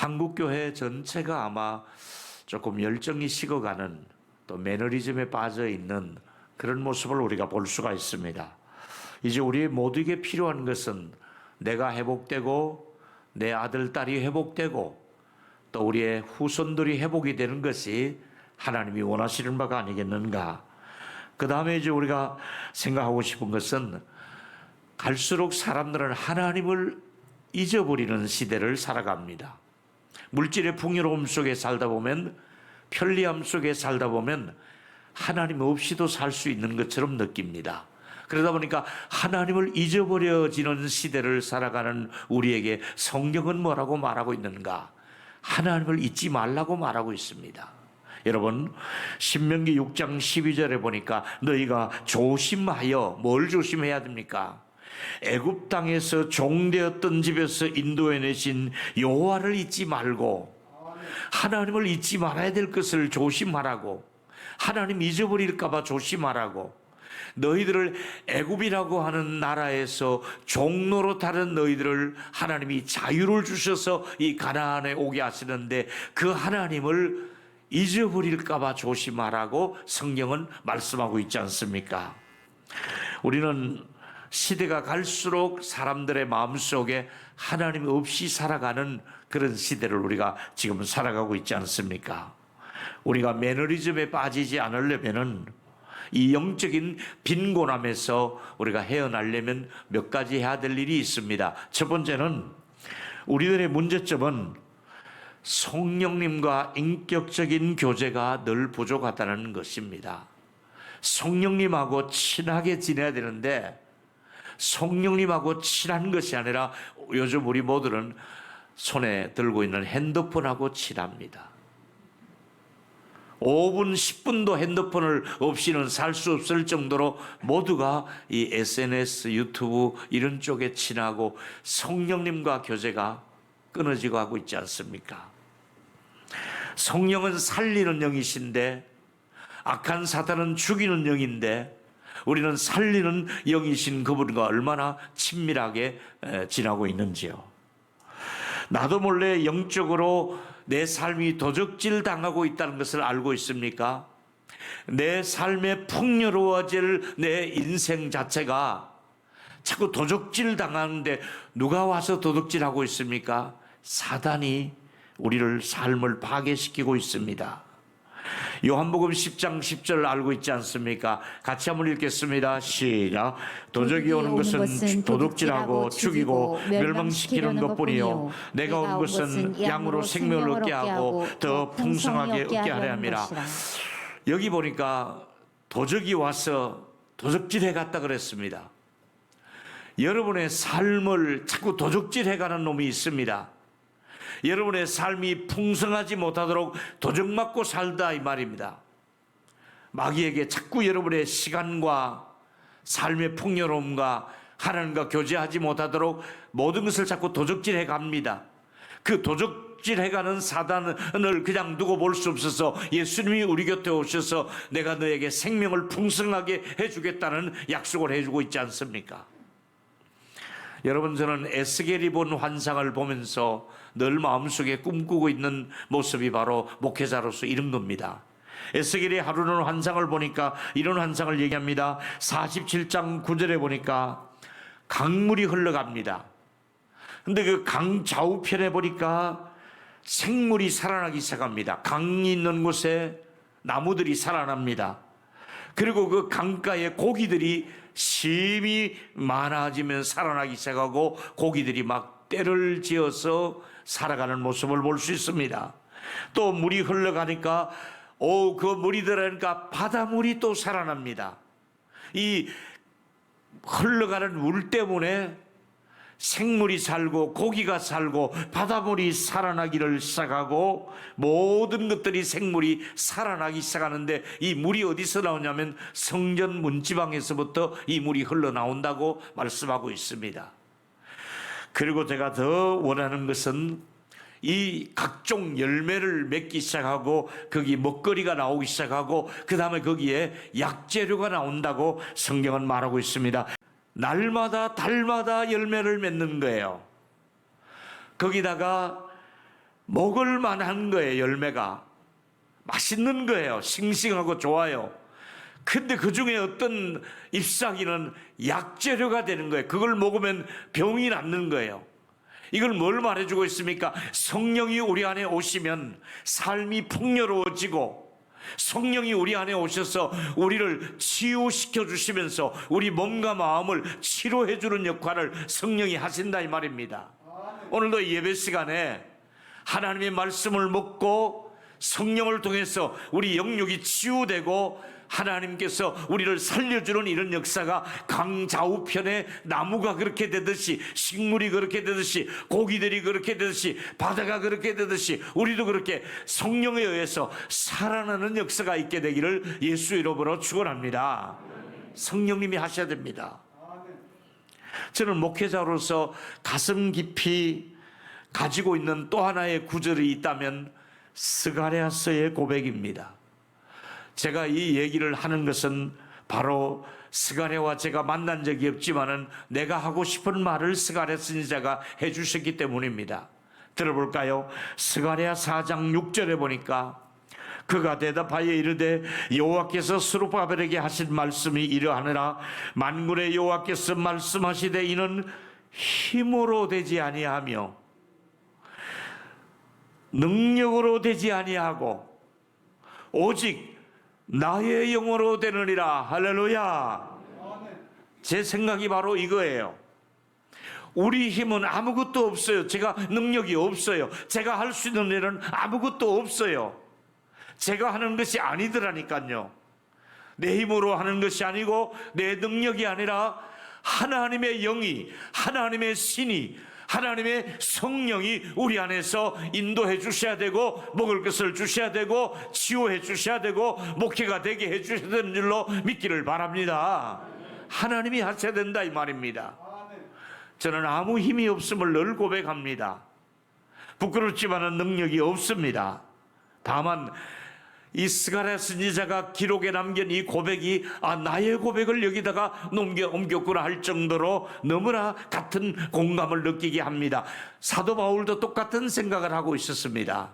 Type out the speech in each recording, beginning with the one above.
한국교회 전체가 아마 조금 열정이 식어가는, 또 매너리즘에 빠져 있는 그런 모습을 우리가 볼 수가 있습니다. 이제 우리 모두에게 필요한 것은 내가 회복되고 내 아들, 딸이 회복되고 또 우리의 후손들이 회복이 되는 것이 하나님이 원하시는 바가 아니겠는가. 그 다음에 이제 우리가 생각하고 싶은 것은 갈수록 사람들은 하나님을 잊어버리는 시대를 살아갑니다. 물질의 풍요로움 속에 살다 보면, 편리함 속에 살다 보면 하나님 없이도 살 수 있는 것처럼 느낍니다. 그러다 보니까 하나님을 잊어버려지는 시대를 살아가는 우리에게 성경은 뭐라고 말하고 있는가? 하나님을 잊지 말라고 말하고 있습니다. 여러분, 신명기 6장 12절에 보니까 너희가 조심하여, 뭘 조심해야 됩니까? 애굽 땅에서 종되었던 집에서 인도해내신 여호와를 잊지 말고 하나님을 잊지 말아야 될 것을 조심하라고, 하나님 잊어버릴까 봐 조심하라고, 너희들을 애굽이라고 하는 나라에서 종노릇하는 너희들을 하나님이 자유를 주셔서 이 가나안에 오게 하시는데 그 하나님을 잊어버릴까 봐 조심하라고 성경은 말씀하고 있지 않습니까? 우리는 시대가 갈수록 사람들의 마음속에 하나님 없이 살아가는 그런 시대를 우리가 지금 살아가고 있지 않습니까? 우리가 매너리즘에 빠지지 않으려면은, 이 영적인 빈곤함에서 우리가 헤어나려면 몇 가지 해야 될 일이 있습니다. 첫 번째는, 우리들의 문제점은 성령님과 인격적인 교제가 늘 부족하다는 것입니다. 성령님하고 친하게 지내야 되는데 성령님하고 친한 것이 아니라 요즘 우리 모두는 손에 들고 있는 핸드폰하고 친합니다. 5분, 10분도 핸드폰을 없이는 살 수 없을 정도로 모두가 이 SNS, 유튜브 이런 쪽에 친하고 성령님과 교제가 끊어지고 하고 있지 않습니까? 성령은 살리는 영이신데, 악한 사탄은 죽이는 영인데, 우리는 살리는 영이신 그분과 얼마나 친밀하게 지나고 있는지요. 나도 몰래 영적으로 내 삶이 도적질 당하고 있다는 것을 알고 있습니까? 내 삶에 풍요로워질 내 인생 자체가 자꾸 도적질 당하는데 누가 와서 도둑질하고 있습니까? 사단이 우리를 삶을 파괴시키고 있습니다. 요한복음 10장 10절 알고 있지 않습니까? 같이 한번 읽겠습니다. 시작. 도적이 오는 것은 도둑질하고 죽이고 멸망시키는 것뿐이요 내가 온 것은 양으로 생명을 얻게 하고 더 풍성하게 얻게 하려 함이라. 여기 보니까 도적이 와서 도적질해 갔다 그랬습니다. 여러분의 삶을 자꾸 도적질해 가는 놈이 있습니다. 여러분의 삶이 풍성하지 못하도록 도적맞고 살다 이 말입니다. 마귀에게 자꾸 여러분의 시간과 삶의 풍요로움과 하나님과 교제하지 못하도록 모든 것을 자꾸 도적질해 갑니다. 그 도적질해가는 사단을 그냥 두고 볼 수 없어서 예수님이 우리 곁에 오셔서 내가 너에게 생명을 풍성하게 해주겠다는 약속을 해주고 있지 않습니까? 여러분, 저는 에스겔이 본 환상을 보면서 늘 마음속에 꿈꾸고 있는 모습이 바로 목회자로서 이런 겁니다. 에스겔이 하루는 환상을 보니까 이런 환상을 얘기합니다. 47장 9절에 보니까 강물이 흘러갑니다. 근데 그 강 좌우편에 보니까 생물이 살아나기 시작합니다. 강이 있는 곳에 나무들이 살아납니다. 그리고 그 강가에 고기들이 심히 많아지면 살아나기 시작하고 고기들이 막 떼를 지어서 살아가는 모습을 볼 수 있습니다. 또 물이 흘러가니까 그 물이 들어가니까 바닷물이 또 살아납니다. 이 흘러가는 물 때문에 생물이 살고 고기가 살고 바닷물이 살아나기를 시작하고 모든 것들이 생물이 살아나기 시작하는데, 이 물이 어디서 나오냐면 성전 문지방에서부터 이 물이 흘러나온다고 말씀하고 있습니다. 그리고 제가 더 원하는 것은 이 각종 열매를 맺기 시작하고 거기 먹거리가 나오기 시작하고 그 다음에 거기에 약재료가 나온다고 성경은 말하고 있습니다. 날마다 달마다 열매를 맺는 거예요. 거기다가 먹을 만한 거예요. 열매가 맛있는 거예요. 싱싱하고 좋아요. 근데 그 중에 어떤 잎사귀는 약재료가 되는 거예요. 그걸 먹으면 병이 낫는 거예요. 이걸 뭘 말해주고 있습니까? 성령이 우리 안에 오시면 삶이 풍요로워지고, 성령이 우리 안에 오셔서 우리를 치유시켜 주시면서 우리 몸과 마음을 치료해 주는 역할을 성령이 하신다 이 말입니다. 오늘도 예배 시간에 하나님의 말씀을 먹고 성령을 통해서 우리 영육이 치유되고 하나님께서 우리를 살려주는 이런 역사가 강좌우편에 나무가 그렇게 되듯이, 식물이 그렇게 되듯이, 고기들이 그렇게 되듯이, 바다가 그렇게 되듯이 우리도 그렇게 성령에 의해서 살아나는 역사가 있게 되기를 예수 이름으로 축원합니다. 성령님이 하셔야 됩니다. 저는 목회자로서 가슴 깊이 가지고 있는 또 하나의 구절이 있다면 스가랴서의 고백입니다. 제가 이 얘기를 하는 것은 바로 스가랴와 제가 만난 적이 없지만은 내가 하고 싶은 말을 스가랴 선지자가 해주셨기 때문입니다. 들어볼까요? 스가랴 4장 6절에 보니까 그가 대답하여 이르되 여호와께서 스룹바벨에게 하신 말씀이 이러하느라 만군의 여호와께서 말씀하시되 이는 힘으로 되지 아니하며 능력으로 되지 아니하고 오직 나의 영으로 되느니라. 할렐루야. 제 생각이 바로 이거예요. 우리 힘은 아무것도 없어요. 제가 능력이 없어요. 제가 할 수 있는 일은 아무것도 없어요. 제가 하는 것이 아니더라니까요. 내 힘으로 하는 것이 아니고 내 능력이 아니라 하나님의 영이, 하나님의 신이, 하나님의 성령이 우리 안에서 인도해 주셔야 되고, 먹을 것을 주셔야 되고, 치유해 주셔야 되고, 목회가 되게 해 주셔야 되는 줄로 믿기를 바랍니다. 하나님이 하셔야 된다 이 말입니다. 저는 아무 힘이 없음을 늘 고백합니다. 부끄럽지만은 능력이 없습니다. 다만 이 스가랴 선지자가 기록에 남긴 이 고백이 나의 고백을 여기다가 옮겼구나 할 정도로 너무나 같은 공감을 느끼게 합니다. 사도 바울도 똑같은 생각을 하고 있었습니다.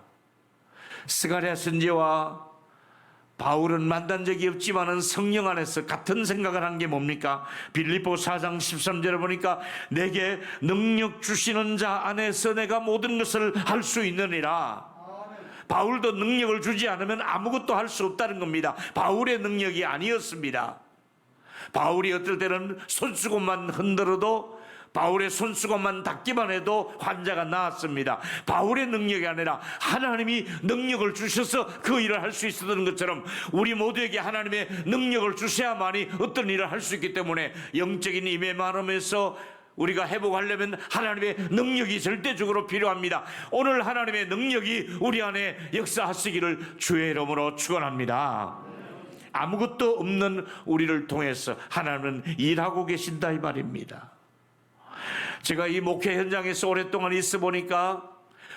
스가랴 선지자와 바울은 만난 적이 없지만은 성령 안에서 같은 생각을 한 게 뭡니까? 빌립보 4장 13절에 보니까 내게 능력 주시는 자 안에서 내가 모든 것을 할 수 있느니라. 바울도 능력을 주지 않으면 아무것도 할 수 없다는 겁니다. 바울의 능력이 아니었습니다. 바울이 어떨 때는 손수건만 흔들어도, 바울의 손수건만 닿기만 해도 환자가 나았습니다. 바울의 능력이 아니라 하나님이 능력을 주셔서 그 일을 할 수 있었던 것처럼 우리 모두에게 하나님의 능력을 주셔야만이 어떤 일을 할 수 있기 때문에 영적인 임의 마음에서 우리가 회복하려면 하나님의 능력이 절대적으로 필요합니다. 오늘 하나님의 능력이 우리 안에 역사하시기를 주의 이름으로 축원합니다. 아무것도 없는 우리를 통해서 하나님은 일하고 계신다 이 말입니다. 제가 이 목회 현장에서 오랫동안 있어 보니까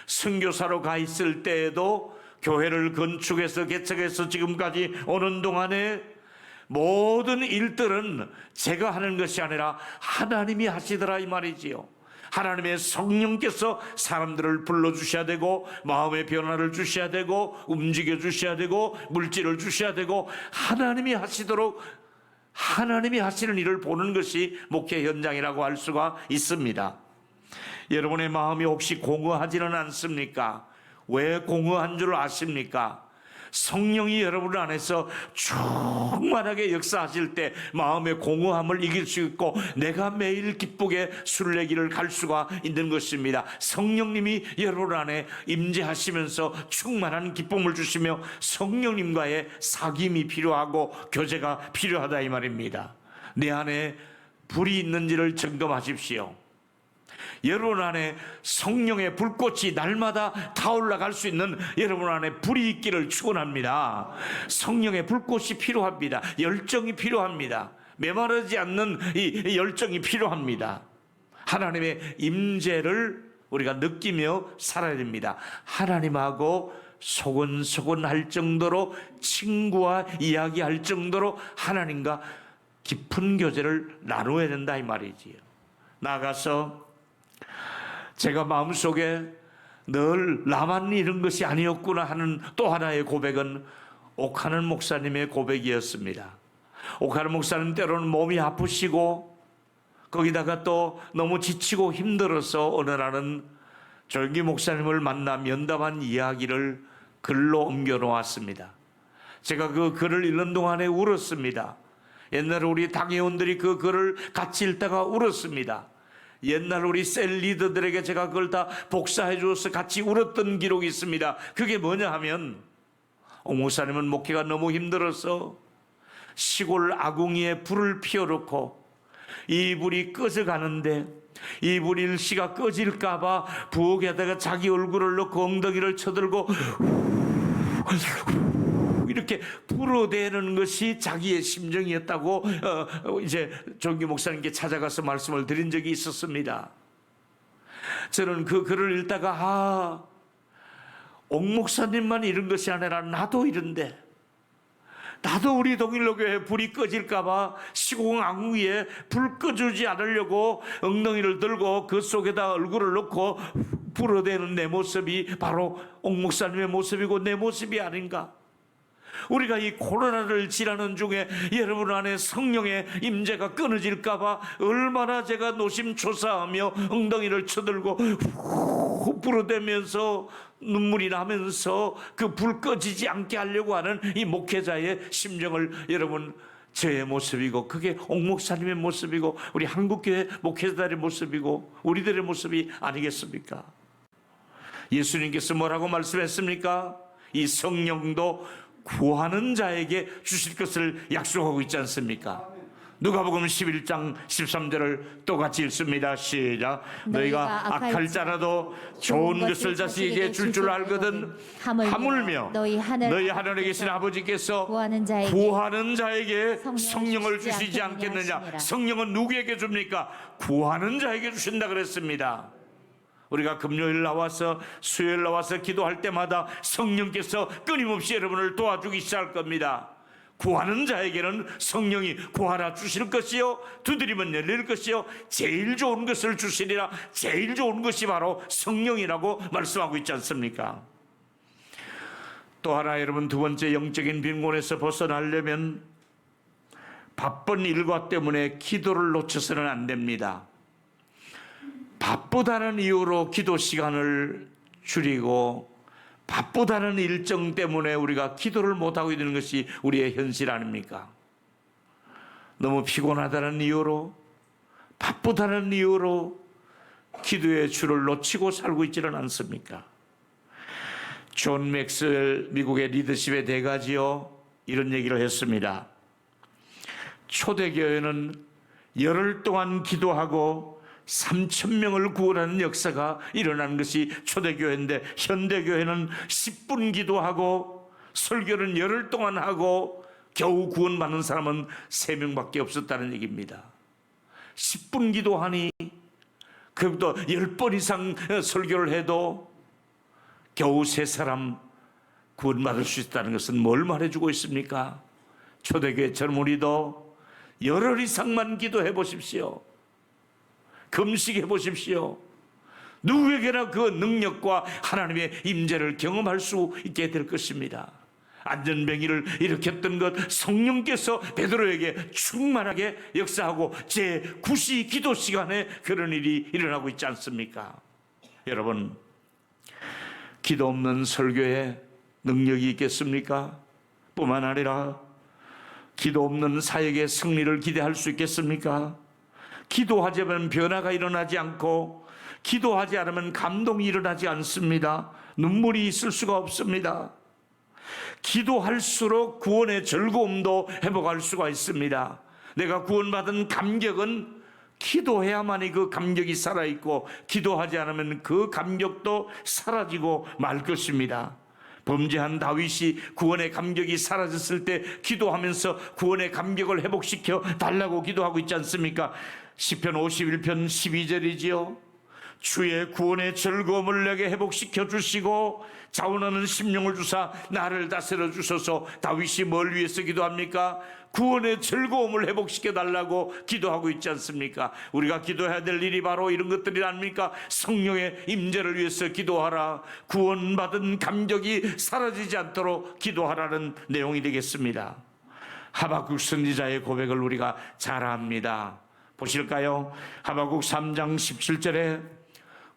선교사로 가 있을 때에도 교회를 건축해서 개척해서 지금까지 오는 동안에 모든 일들은 제가 하는 것이 아니라 하나님이 하시더라 이 말이지요. 하나님의 성령께서 사람들을 불러주셔야 되고, 마음의 변화를 주셔야 되고, 움직여 주셔야 되고, 물질을 주셔야 되고, 하나님이 하시도록, 하나님이 하시는 일을 보는 것이 목회 현장이라고 할 수가 있습니다. 여러분의 마음이 혹시 공허하지는 않습니까? 왜 공허한 줄 아십니까? 성령이 여러분 안에서 충만하게 역사하실 때 마음의 공허함을 이길 수 있고 내가 매일 기쁘게 순례길을 갈 수가 있는 것입니다. 성령님이 여러분 안에 임재하시면서 충만한 기쁨을 주시며 성령님과의 사귐이 필요하고 교제가 필요하다 이 말입니다. 내 안에 불이 있는지를 점검하십시오. 여러분 안에 성령의 불꽃이 날마다 타올라갈 수 있는 여러분 안에 불이 있기를 축원합니다. 성령의 불꽃이 필요합니다. 열정이 필요합니다. 메마르지 않는 이 열정이 필요합니다. 하나님의 임재를 우리가 느끼며 살아야 됩니다. 하나님하고 소곤소곤 할 정도로, 친구와 이야기할 정도로 하나님과 깊은 교제를 나누어야 된다 이 말이지요. 나가서 제가 마음속에 늘 나만 이런 것이 아니었구나 하는 또 하나의 고백은 옥하는 목사님의 고백이었습니다. 옥하는 목사님 때로는 몸이 아프시고 거기다가 또 너무 지치고 힘들어서 어느 날은 조영기 목사님을 만나 면담한 이야기를 글로 옮겨 놓았습니다. 제가 그 글을 읽는 동안에 울었습니다. 옛날에 우리 당회원들이 그 글을 같이 읽다가 울었습니다. 옛날 우리 셀 리더들에게 제가 그걸 다 복사해 주어서 같이 울었던 기록이 있습니다. 그게 뭐냐 하면 옥 목사님은 목회가 너무 힘들어서 시골 아궁이에 불을 피워놓고 이 불이 꺼져가는데 이 불 일시가 꺼질까봐 부엌에다가 자기 얼굴을 넣고 엉덩이를 쳐들고 이렇게 불어대는 것이 자기의 심정이었다고 이제 조영기 목사님께 찾아가서 말씀을 드린 적이 있었습니다. 저는 그 글을 읽다가 옥 목사님만 이런 것이 아니라 나도 이런데, 나도 우리 동일로교회 불이 꺼질까봐 시공 아궁이에 불 꺼주지 않으려고 엉덩이를 들고 그 속에다 얼굴을 넣고 불어대는 내 모습이 바로 옥 목사님의 모습이고 내 모습이 아닌가. 우리가 이 코로나를 지나는 중에 여러분 안에 성령의 임재가 끊어질까봐 얼마나 제가 노심초사하며 엉덩이를 쳐들고 불어대면서 눈물이 나면서 그 불 꺼지지 않게 하려고 하는 이 목회자의 심정을 여러분, 저의 모습이고 그게 옥 목사님의 모습이고 우리 한국교회 목회자들의 모습이고 우리들의 모습이 아니겠습니까? 예수님께서 뭐라고 말씀했습니까? 이 성령도 구하는 자에게 주실 것을 약속하고 있지 않습니까? 누가복음 11장 13절을 똑같이 읽습니다. 시작. 너희가 악할 자라도 좋은 것을 자식에게 줄 줄 알거든 하물며 너희 하늘에 계신 아버지께서 구하는 자에게 성령을 주시지 않겠느냐. 성령은 누구에게 줍니까? 구하는 자에게 주신다 그랬습니다. 우리가 금요일 나와서 수요일 나와서 기도할 때마다 성령께서 끊임없이 여러분을 도와주기 시작할 겁니다. 구하는 자에게는 성령이 구하라 주실 것이요 두드리면 열릴 것이요 제일 좋은 것을 주시리라. 제일 좋은 것이 바로 성령이라고 말씀하고 있지 않습니까? 또 하나 여러분, 두 번째 영적인 빈곤에서 벗어나려면 바쁜 일과 때문에 기도를 놓쳐서는 안 됩니다. 바쁘다는 이유로 기도 시간을 줄이고 바쁘다는 일정 때문에 우리가 기도를 못하고 있는 것이 우리의 현실 아닙니까? 너무 피곤하다는 이유로, 바쁘다는 이유로 기도의 줄을 놓치고 살고 있지는 않습니까? 존 맥스웰 미국의 리더십의 대가지요, 이런 얘기를 했습니다. 초대교회는 열흘 동안 기도하고 3,000명을 구원하는 역사가 일어나는 것이 초대교회인데, 현대교회는 10분 기도하고 설교는 열흘 동안 하고 겨우 구원받는 사람은 3명밖에 없었다는 얘기입니다. 10분 기도하니 그것도 10번 이상 설교를 해도 겨우 3사람 구원받을 수 있다는 것은 뭘 말해주고 있습니까? 초대교회처럼 우리도 열흘 이상만 기도해 보십시오. 금식해 보십시오. 누구에게나 그 능력과 하나님의 임재를 경험할 수 있게 될 것입니다. 안전병이를 일으켰던 것 성령께서 베드로에게 충만하게 역사하고 제9시 기도 시간에 그런 일이 일어나고 있지 않습니까? 여러분, 기도 없는 설교에 능력이 있겠습니까? 뿐만 아니라 기도 없는 사역의 승리를 기대할 수 있겠습니까? 기도하지 않으면 변화가 일어나지 않고 기도하지 않으면 감동이 일어나지 않습니다. 눈물이 있을 수가 없습니다. 기도할수록 구원의 즐거움도 회복할 수가 있습니다. 내가 구원받은 감격은 기도해야만이 그 감격이 살아있고 기도하지 않으면 그 감격도 사라지고 말 것입니다. 범죄한 다윗이 구원의 감격이 사라졌을 때 기도하면서 구원의 감격을 회복시켜 달라고 기도하고 있지 않습니까? 시편 51편 12절이지요. 주의 구원의 즐거움을 내게 회복시켜 주시고 자원하는 심령을 주사 나를 다스려 주소서. 다윗이 뭘 위해서 기도합니까? 구원의 즐거움을 회복시켜 달라고 기도하고 있지 않습니까? 우리가 기도해야 될 일이 바로 이런 것들이 아닙니까? 성령의 임재를 위해서 기도하라. 구원받은 감격이 사라지지 않도록 기도하라는 내용이 되겠습니다. 하박국 선지자의 고백을 우리가 잘 압니다. 보실까요? 하박국 3장 17절에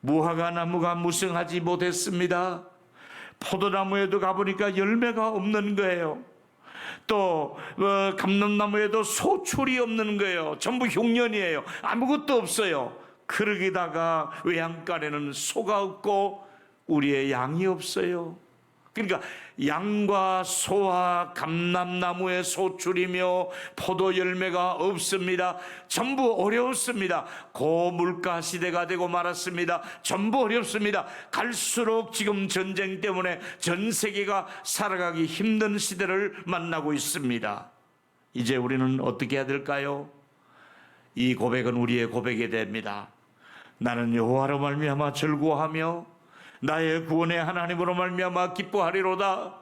무화과 나무가 무성하지 못했습니다. 포도나무에도 가보니까 열매가 없는 거예요. 또 감람나무에도 소출이 없는 거예요. 전부 흉년이에요. 아무것도 없어요. 그러기다가 외양간에는 소가 없고 우리의 양이 없어요. 그러니까 양과 소와 감람나무의 소출이며 포도 열매가 없습니다. 전부 어려웠습니다. 고물가 시대가 되고 말았습니다. 전부 어렵습니다. 갈수록 지금 전쟁 때문에 전 세계가 살아가기 힘든 시대를 만나고 있습니다. 이제 우리는 어떻게 해야 될까요? 이 고백은 우리의 고백이 됩니다. 나는 여호와로 말미암아 즐거워하며 나의 구원의 하나님으로 말미암아 기뻐하리로다.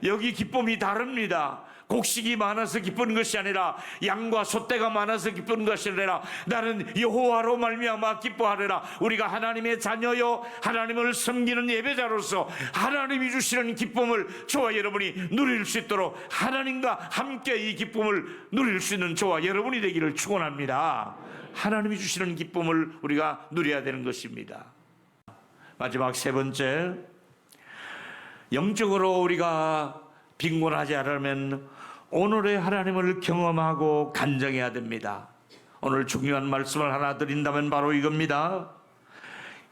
여기 기쁨이 다릅니다. 곡식이 많아서 기쁜 것이 아니라 양과 소떼가 많아서 기쁜 것이 아니라 나는 여호와로 말미암아 기뻐하리라. 우리가 하나님의 자녀요 하나님을 섬기는 예배자로서 하나님이 주시는 기쁨을 저와 여러분이 누릴 수 있도록 하나님과 함께 이 기쁨을 누릴 수 있는 저와 여러분이 되기를 축원합니다. 하나님이 주시는 기쁨을 우리가 누려야 되는 것입니다. 마지막 세 번째, 영적으로 우리가 빈곤하지 않으면 오늘의 하나님을 경험하고 간증해야 됩니다. 오늘 중요한 말씀을 하나 드린다면 바로 이겁니다.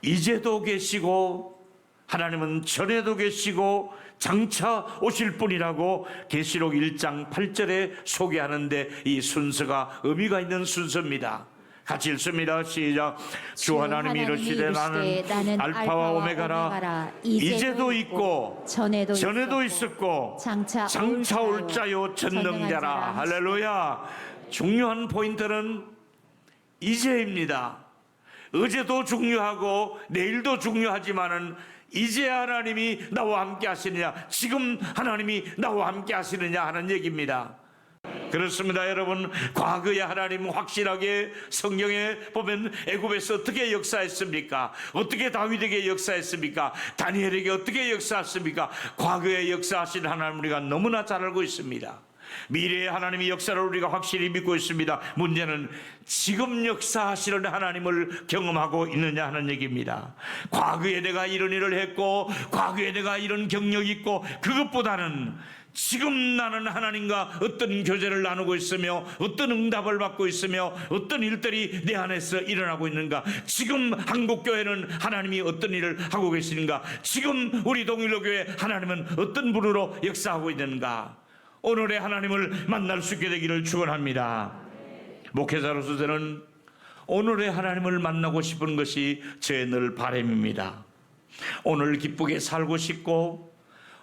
이제도 계시고 하나님은 전에도 계시고 장차 오실 분이라고 계시록 1장 8절에 소개하는데 이 순서가 의미가 있는 순서입니다. 같이 읽습니다. 시작. 주 하나님이 이르시되 나는 알파와 오메가라 이제도 있고 전에도 있었고 장차 올 자요 전능자라. 할렐루야. 중요한 포인트는 이제입니다. 어제도 중요하고 내일도 중요하지만은 이제 하나님이 나와 함께 하시느냐, 지금 하나님이 나와 함께 하시느냐 하는 얘기입니다. 그렇습니다. 여러분, 과거의 하나님은 확실하게 성경에 보면 애굽에서 어떻게 역사했습니까? 어떻게 다윗에게 역사했습니까? 다니엘에게 어떻게 역사했습니까? 과거에 역사하신 하나님 우리가 너무나 잘 알고 있습니다. 미래의 하나님의 역사를 우리가 확실히 믿고 있습니다. 문제는 지금 역사하시는 하나님을 경험하고 있느냐 하는 얘기입니다. 과거에 내가 이런 일을 했고 과거에 내가 이런 경력이 있고 그것보다는 지금 나는 하나님과 어떤 교제를 나누고 있으며 어떤 응답을 받고 있으며 어떤 일들이 내 안에서 일어나고 있는가, 지금 한국교회는 하나님이 어떤 일을 하고 계시는가, 지금 우리 동일로교회 하나님은 어떤 분으로 역사하고 있는가, 오늘의 하나님을 만날 수 있게 되기를 축원합니다. 목회자로서 저는 오늘의 하나님을 만나고 싶은 것이 제 늘 바람입니다. 오늘 기쁘게 살고 싶고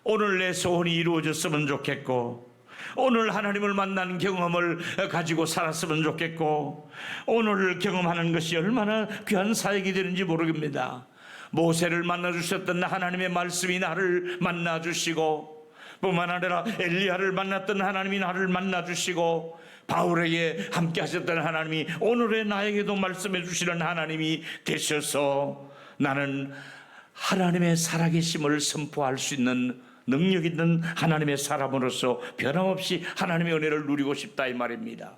오늘 내 소원이 이루어졌으면 좋겠고 오늘 하나님을 만난 경험을 가지고 살았으면 좋겠고 오늘을 경험하는 것이 얼마나 귀한 사역이 되는지 모르겠습니다. 모세를 만나주셨던 하나님의 말씀이 나를 만나주시고 뿐만 아니라 엘리야를 만났던 하나님이 나를 만나주시고 바울에게 함께 하셨던 하나님이 오늘의 나에게도 말씀해 주시는 하나님이 되셔서 나는 하나님의 살아계심을 선포할 수 있는 능력 있는 하나님의 사람으로서 변함없이 하나님의 은혜를 누리고 싶다 이 말입니다.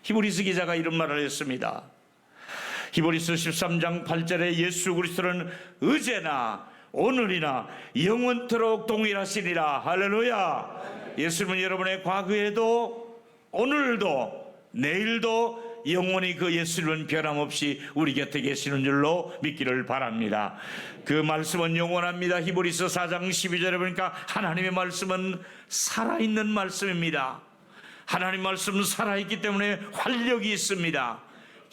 히브리서 기자가 이런 말을 했습니다. 히브리서 13장 8절에 예수 그리스도는 어제나 오늘이나 영원토록 동일하시니라. 할렐루야. 예수님은 여러분의 과거에도 오늘도 내일도 영원히 그 예수님은 변함없이 우리 곁에 계시는 줄로 믿기를 바랍니다. 그 말씀은 영원합니다. 히브리서 4장 12절에 보니까 하나님의 말씀은 살아있는 말씀입니다. 하나님 말씀은 살아있기 때문에 활력이 있습니다.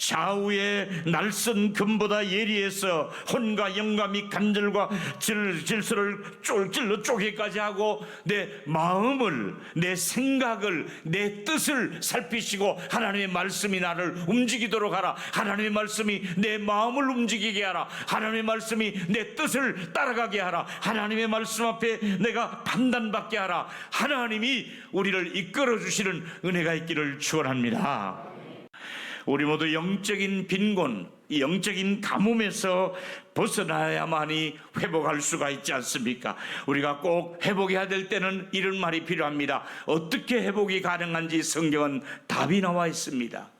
좌우의 날선 금보다 예리해서 혼과 영과 및 간절과 질서를 찔러 쪼개까지 하고 내 마음을, 내 생각을, 내 뜻을 살피시고 하나님의 말씀이 나를 움직이도록 하라. 하나님의 말씀이 내 마음을 움직이게 하라. 하나님의 말씀이 내 뜻을 따라가게 하라. 하나님의 말씀 앞에 내가 판단받게 하라. 하나님이 우리를 이끌어 주시는 은혜가 있기를 축원합니다. 우리 모두 영적인 빈곤, 이 영적인 가뭄에서 벗어나야만이 회복할 수가 있지 않습니까? 우리가 꼭 회복해야 될 때는 이런 말이 필요합니다. 어떻게 회복이 가능한지 성경은 답이 나와 있습니다.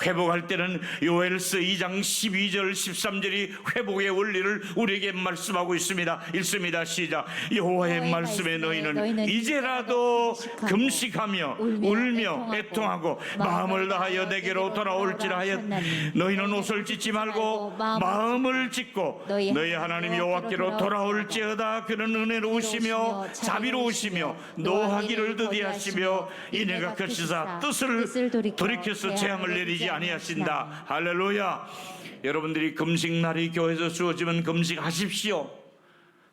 회복할 때는 요엘서 2장 12절 13절이 회복의 원리를 우리에게 말씀하고 있습니다. 읽습니다. 시작. 여호와의 말씀에 너희는 이제라도 금식하며 울며 애통하고 마음을 다하여 내게로 돌아올지라 하였. 너희는 옷을 찢지 말고 마음을 찢고 너희 하나님 여호와께로 돌아올지어다. 그는 은혜로우시며 자비로우시며 노하기를 더디하시며 이내가 크시사 뜻을 돌이켜서 재앙을 내리지 아니하신다. 할렐루야. 여러분들이 금식날이 교회에서 주어지면 금식하십시오.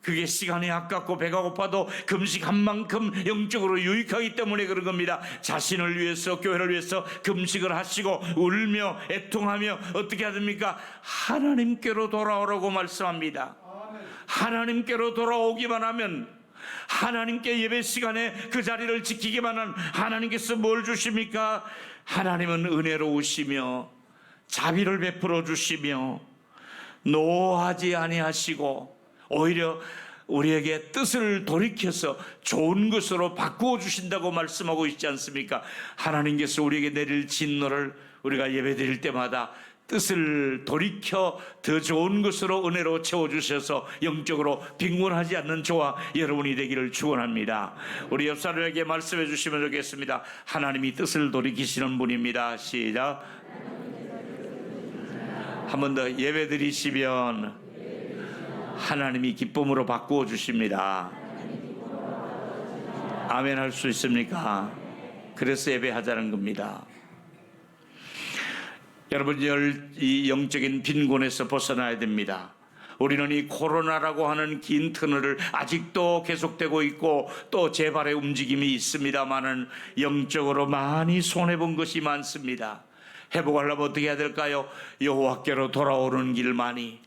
그게 시간이 아깝고 배가 고파도 금식한 만큼 영적으로 유익하기 때문에 그런 겁니다. 자신을 위해서, 교회를 위해서 금식을 하시고 울며 애통하며 어떻게 해야 됩니까? 하나님께로 돌아오라고 말씀합니다. 하나님께로 돌아오기만 하면, 하나님께 예배 시간에 그 자리를 지키기만 하면 하나님께서 뭘 주십니까? 하나님은 은혜로우시며 자비를 베풀어 주시며 노하지 아니하시고 오히려 우리에게 뜻을 돌이켜서 좋은 것으로 바꾸어 주신다고 말씀하고 있지 않습니까? 하나님께서 우리에게 내릴 진노를 우리가 예배드릴 때마다 뜻을 돌이켜 더 좋은 것으로 은혜로 채워주셔서 영적으로 빈곤하지 않는 저와 여러분이 되기를 축원합니다. 우리 옆 사람에게 말씀해 주시면 좋겠습니다. 하나님이 뜻을 돌이키시는 분입니다. 시작. 한 번 더. 예배 드리시면 하나님이 기쁨으로 바꾸어 주십니다. 아멘 할 수 있습니까? 그래서 예배하자는 겁니다. 여러분, 이 영적인 빈곤에서 벗어나야 됩니다. 우리는 이 코로나라고 하는 긴 터널을 아직도 계속되고 있고 또 재발의 움직임이 있습니다만은 영적으로 많이 손해본 것이 많습니다. 회복하려면 어떻게 해야 될까요? 여호와께로 돌아오는 길만이,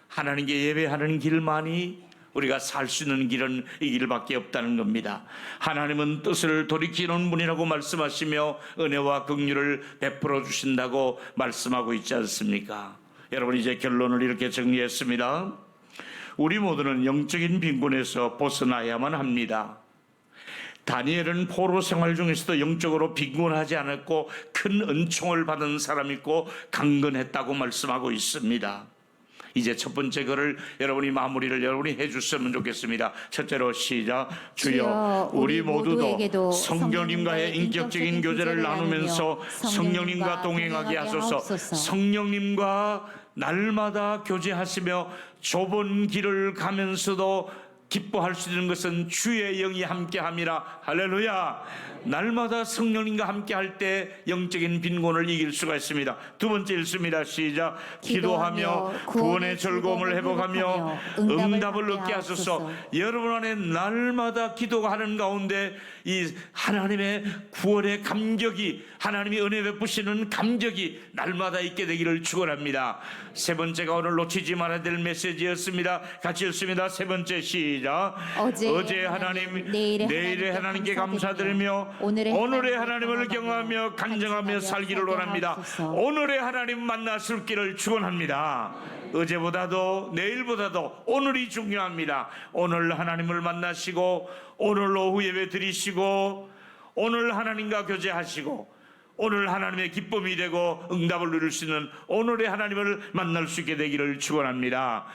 하나님께 예배하는 길만이 우리가 살 수 있는 길은 이 길밖에 없다는 겁니다. 하나님은 뜻을 돌이키는 분이라고 말씀하시며 은혜와 긍휼을 베풀어 주신다고 말씀하고 있지 않습니까? 여러분, 이제 결론을 이렇게 정리했습니다. 우리 모두는 영적인 빈곤에서 벗어나야만 합니다. 다니엘은 포로 생활 중에서도 영적으로 빈곤하지 않았고 큰 은총을 받은 사람이고 강건했다고 말씀하고 있습니다. 이제 첫 번째 글을 여러분이 마무리를 여러분이 해주셨으면 좋겠습니다. 첫째로 시작. 주여, 우리 모두도 성령님과의 인격적인 교제를 나누면서 성령님과 동행하게 하소서. 성령님과 날마다 교제하시며 좁은 길을 가면서도 기뻐할 수 있는 것은 주의 영이 함께함이라. 할렐루야. 날마다 성령님과 함께할 때 영적인 빈곤을 이길 수가 있습니다. 두 번째 읽습니다. 시작. 기도하며 구원의 즐거움을 회복하며 응답을 얻게 하소서. 여러분 안에 날마다 기도가 하는 가운데 이 하나님의 구원의 감격이, 하나님이 은혜 베푸시는 감격이 날마다 있게 되기를 축원합니다. 세 번째가 오늘 놓치지 말아야 될 메시지였습니다. 같이 읽습니다. 세 번째 시작. 어제 하나님, 내일의 하나님께 감사드리며 오늘의 하나님을 경험하며 간증하며 살기를 원합니다. 오늘의 하나님 만났을 길을 축원합니다. 어제보다도 내일보다도 오늘이 중요합니다. 오늘 하나님을 만나시고 오늘 오후 예배 드리시고 오늘 하나님과 교제하시고 오늘 하나님의 기쁨이 되고 응답을 누릴 수 있는 오늘의 하나님을 만날 수 있게 되기를 축원합니다.